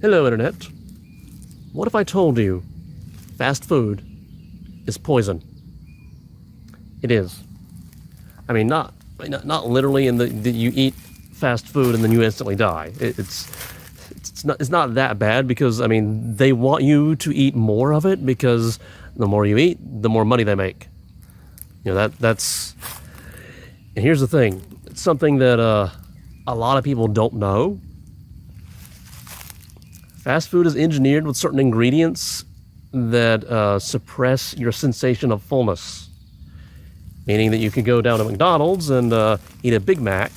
Hello, Internet. What if I told you fast food is poison? It is. I mean, not literally in that you eat fast food and then you instantly die. It's not that bad because, I mean, they want you to eat more of it because the more you eat, the more money they make. You know, that's... And here's the thing. It's something that a lot of people don't know. Fast food is engineered with certain ingredients that suppress your sensation of fullness. Meaning that you can go down to McDonald's and eat a Big Mac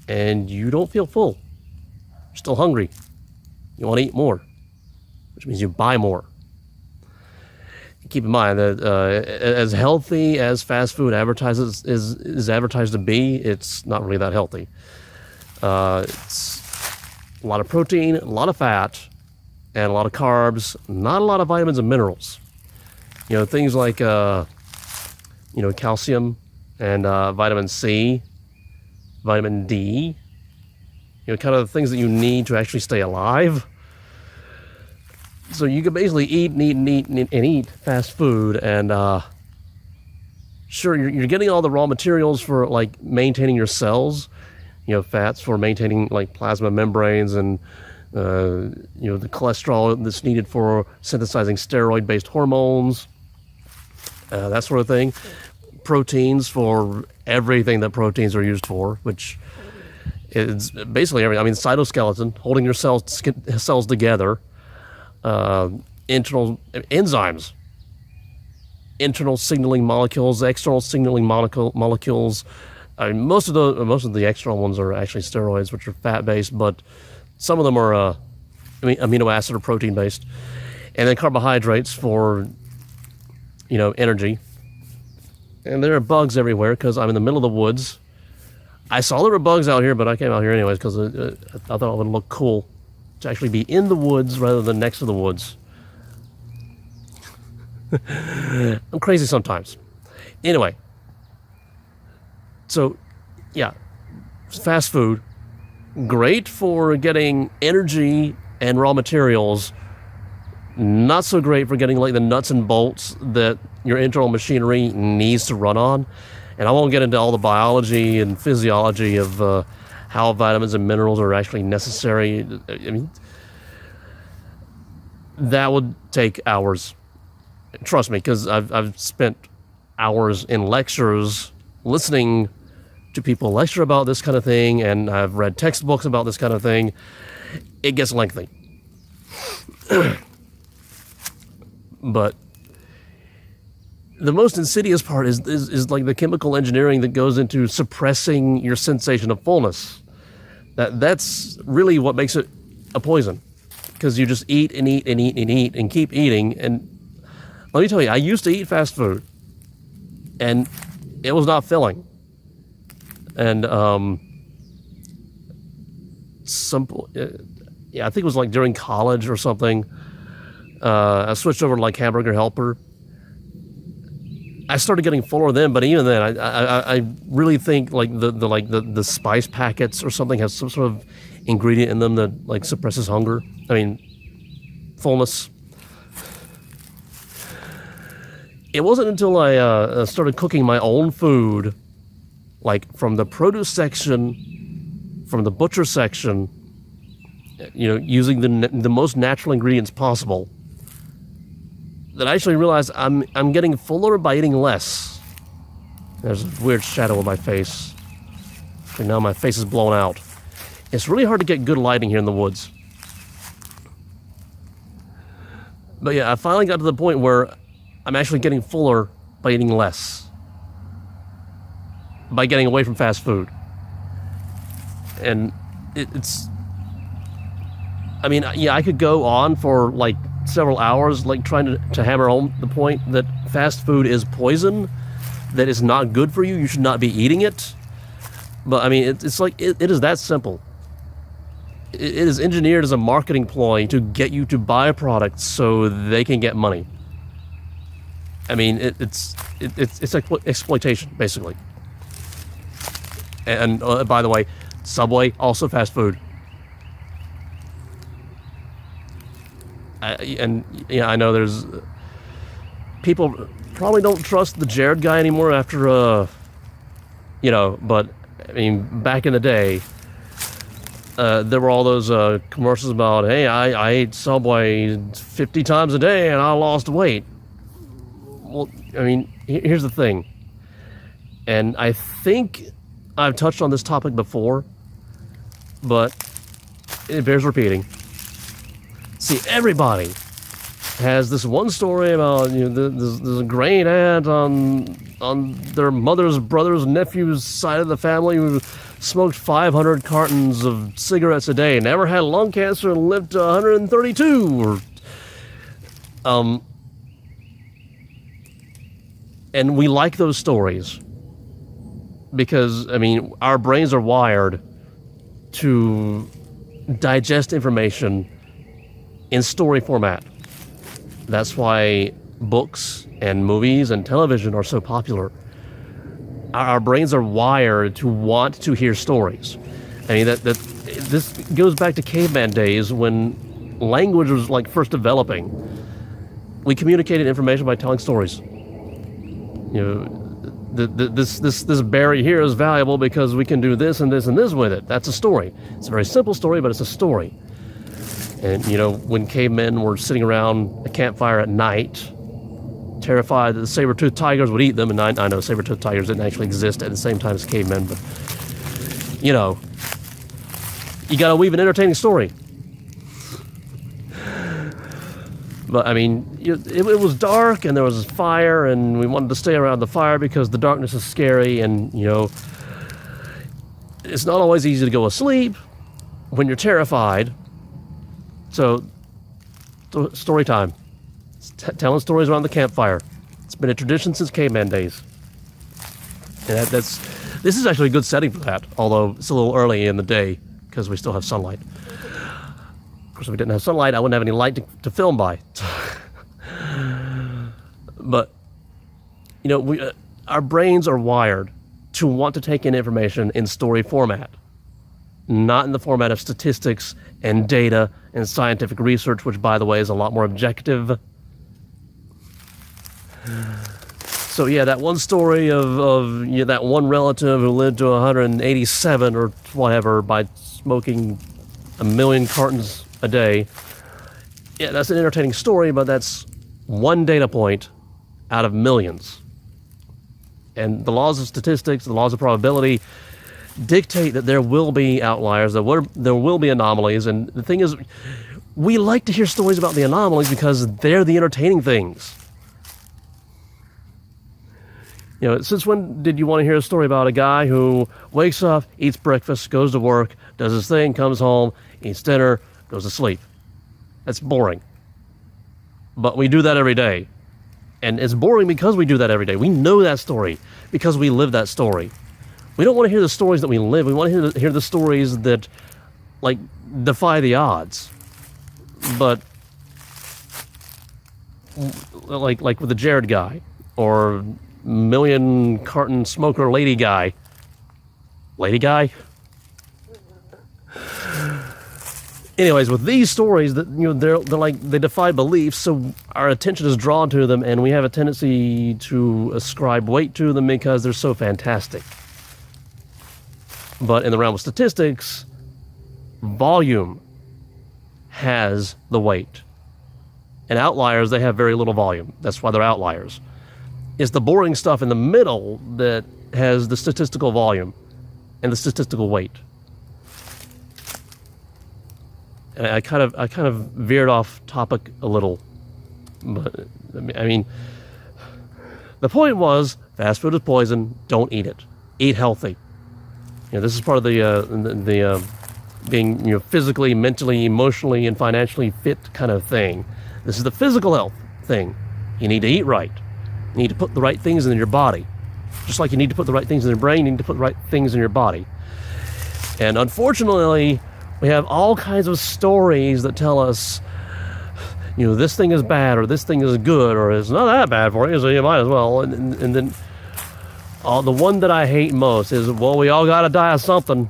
and you don't feel full. You're still hungry. You want to eat more, which means you buy more. Keep in mind that as healthy as fast food is advertised to be, it's not really that healthy. It's a lot of protein, a lot of fat, and a lot of carbs, not a lot of vitamins and minerals. You know, things like, calcium and vitamin C, vitamin D, kind of the things that you need to actually stay alive. So you can basically eat and eat fast food, and sure, you're getting all the raw materials for like maintaining your cells, fats for maintaining like plasma membranes and the cholesterol that's needed for synthesizing steroid-based hormones, that sort of thing. Proteins for everything that proteins are used for, which is basically everything. I mean, cytoskeleton, holding your cells together. Internal enzymes, internal signaling molecules, external signaling molecules. I mean, most of the external ones are actually steroids, which are fat-based, but some of them are amino acid or protein-based, and then carbohydrates for energy. And there are bugs everywhere because I'm in the middle of the woods. I saw there were bugs out here, but I came out here anyways because I thought it would look cool to actually be in the woods rather than next to the woods. I'm crazy sometimes. Anyway, so yeah, fast food, great for getting energy and raw materials, not so great for getting like the nuts and bolts that your internal machinery needs to run on. And I won't get into all the biology and physiology of how vitamins and minerals are actually necessary. I mean, that would take hours. Trust me, because I've spent hours in lectures listening to people lecture about this kind of thing, and I've read textbooks about this kind of thing. It gets lengthy. But the most insidious part is like the chemical engineering that goes into suppressing your sensation of fullness. That's really what makes it a poison, because you just eat and eat and eat and eat and keep eating. And let me tell you, I used to eat fast food, and it was not filling. And I think it was like during college or something. I switched over to like Hamburger Helper. I started getting fuller then, but even then, I really think like the spice packets or something has some sort of ingredient in them that like suppresses hunger. I mean, fullness. It wasn't until I started cooking my own food, like from the produce section, from the butcher section, using the most natural ingredients possible, that I actually realized I'm getting fuller by eating less. There's a weird shadow on my face. And now my face is blown out. It's really hard to get good lighting here in the woods. But yeah, I finally got to the point where I'm actually getting fuller by eating less. By getting away from fast food. And it's... I mean, yeah, I could go on for like several hours, like trying to hammer home the point that fast food is poison, that is not good for you, you should not be eating it. But I mean, it's like, it is that simple. It is engineered as a marketing ploy to get you to buy products so they can get money. I mean, it's exploitation, basically. And by the way, Subway, also fast food. I know there's people probably don't trust the Jared guy anymore after but I mean, back in the day, there were all those commercials about, hey, I ate Subway 50 times a day and I lost weight. Well, I mean, here's the thing, and I think I've touched on this topic before, but it bears repeating. See, everybody has this one story about this great aunt on their mother's brother's nephew's side of the family who smoked 500 cartons of cigarettes a day, never had lung cancer, and lived to 132. And we like those stories because, I mean, our brains are wired to digest information in story format. That's why books and movies and television are so popular. Our brains are wired to want to hear stories. I mean, this goes back to caveman days when language was like first developing. We communicated information by telling stories. This berry here is valuable because we can do this and this and this with it. That's a story. It's a very simple story, but it's a story. And, when cavemen were sitting around a campfire at night, terrified that the saber-toothed tigers would eat them, and I know saber-toothed tigers didn't actually exist at the same time as cavemen, but, you gotta weave an entertaining story. But, I mean, it was dark, and there was fire, and we wanted to stay around the fire because the darkness is scary, and, it's not always easy to go asleep when you're terrified. So, story time. Telling stories around the campfire. It's been a tradition since caveman days. And this is actually a good setting for that, although it's a little early in the day because we still have sunlight. Of course, if we didn't have sunlight, I wouldn't have any light to film by. But, our brains are wired to want to take in information in story format, not in the format of statistics and data and scientific research, which, by the way, is a lot more objective. So, yeah, that one story of that one relative who lived to 187 or whatever by smoking 1 million cartons a day, yeah, that's an entertaining story, but that's one data point out of millions. And the laws of statistics, the laws of probability, dictate that there will be outliers, there will be anomalies, and the thing is, we like to hear stories about the anomalies because they're the entertaining things. Since when did you want to hear a story about a guy who wakes up, eats breakfast, goes to work, does his thing, comes home, eats dinner, goes to sleep? That's boring. But we do that every day. And it's boring because we do that every day. We know that story because we live that story. We don't want to hear the stories that we live. We want to hear the stories that, defy the odds. But, like with the Jared guy, or million carton smoker lady guy. Lady guy? Anyways, with these stories, that they defy belief, so our attention is drawn to them, and we have a tendency to ascribe weight to them because they're so fantastic. But in the realm of statistics, volume has the weight. And outliers, they have very little volume. That's why they're outliers. It's the boring stuff in the middle that has the statistical volume and the statistical weight. And I kind of veered off topic a little. But, I mean, the point was, fast food is poison, don't eat it. Eat healthy. This is part of the being physically, mentally, emotionally, and financially fit kind of thing. This is the physical health thing. You need to eat right. You need to put the right things in your body. Just like you need to put the right things in your brain, you need to put the right things in your body. And unfortunately, we have all kinds of stories that tell us, this thing is bad, or this thing is good, or it's not that bad for you, so you might as well. And then the one that I hate most is, well, we all got to die of something.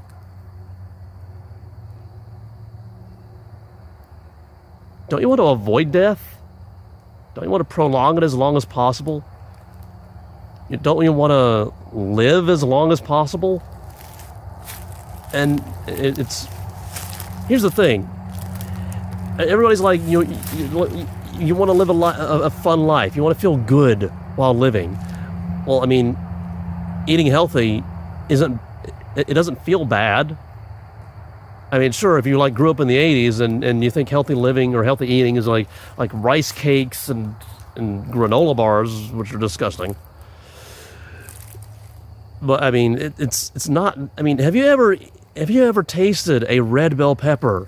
Don't you want to avoid death? Don't you want to prolong it as long as possible? Don't you want to live as long as possible? And it's... Here's the thing. Everybody's like, you want to live a fun life. You want to feel good while living. Well, I mean, eating healthy it doesn't feel bad. I mean, sure, if you like grew up in the 80s and you think healthy living or healthy eating is like rice cakes and granola bars, which are disgusting. But I mean, it's not. I mean, have you ever tasted a red bell pepper,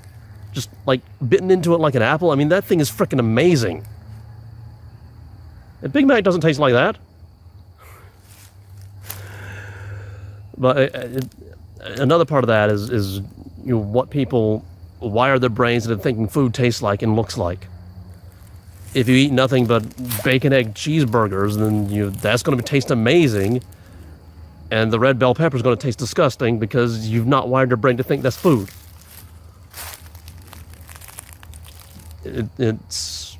just like bitten into it like an apple? I mean, that thing is freaking amazing. A Big Mac doesn't taste like that. But another part of that is what people wire their brains into thinking food tastes like and looks like. If you eat nothing but bacon, egg, cheeseburgers, then that's going to taste amazing, and the red bell pepper is going to taste disgusting because you've not wired your brain to think that's food. It's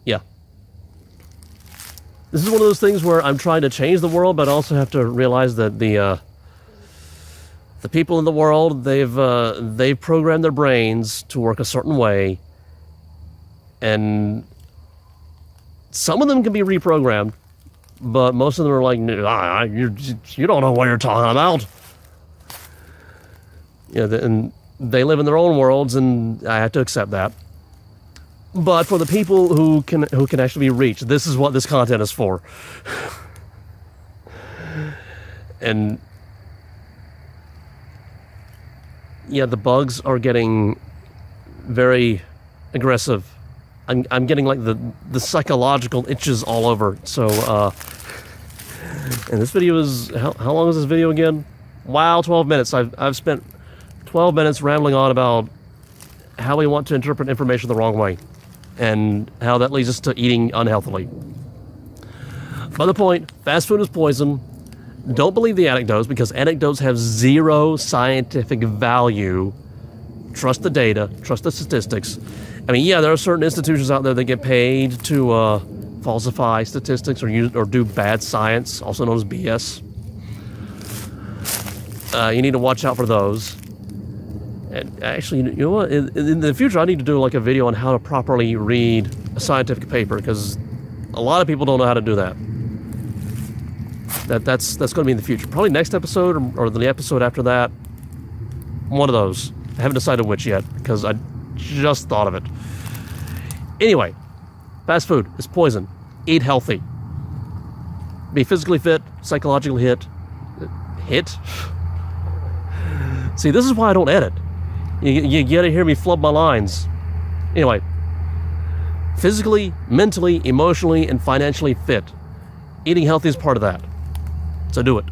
yeah. This is one of those things where I'm trying to change the world, but I also have to realize that the people in the world, they've programmed their brains to work a certain way, and some of them can be reprogrammed, but most of them are like, you don't know what you're talking about. And they live in their own worlds, and I have to accept that. But for the people who can actually be reached, this is what this content is for. And yeah, the bugs are getting very aggressive. I'm getting like the psychological itches all over. So, and this video is, how long is this video again? Wow, 12 minutes. I've spent 12 minutes rambling on about how we want to interpret information the wrong way, and how that leads us to eating unhealthily. By the point, fast food is poison. Don't believe the anecdotes, because anecdotes have zero scientific value. Trust the data, trust the statistics. I mean, yeah, there are certain institutions out there that get paid to falsify statistics or do bad science, also known as BS. You need to watch out for those. And actually, you know what? In the future, I need to do like a video on how to properly read a scientific paper, because a lot of people don't know how to do that. That's going to be in the future. Probably next episode or the episode after that. One of those. I haven't decided which yet, because I just thought of it. Anyway, fast food is poison. Eat healthy. Be physically fit, psychologically hit. See, this is why I don't edit. You get to hear me flub my lines. Anyway, physically, mentally, emotionally, and financially fit. Eating healthy is part of that. So do it.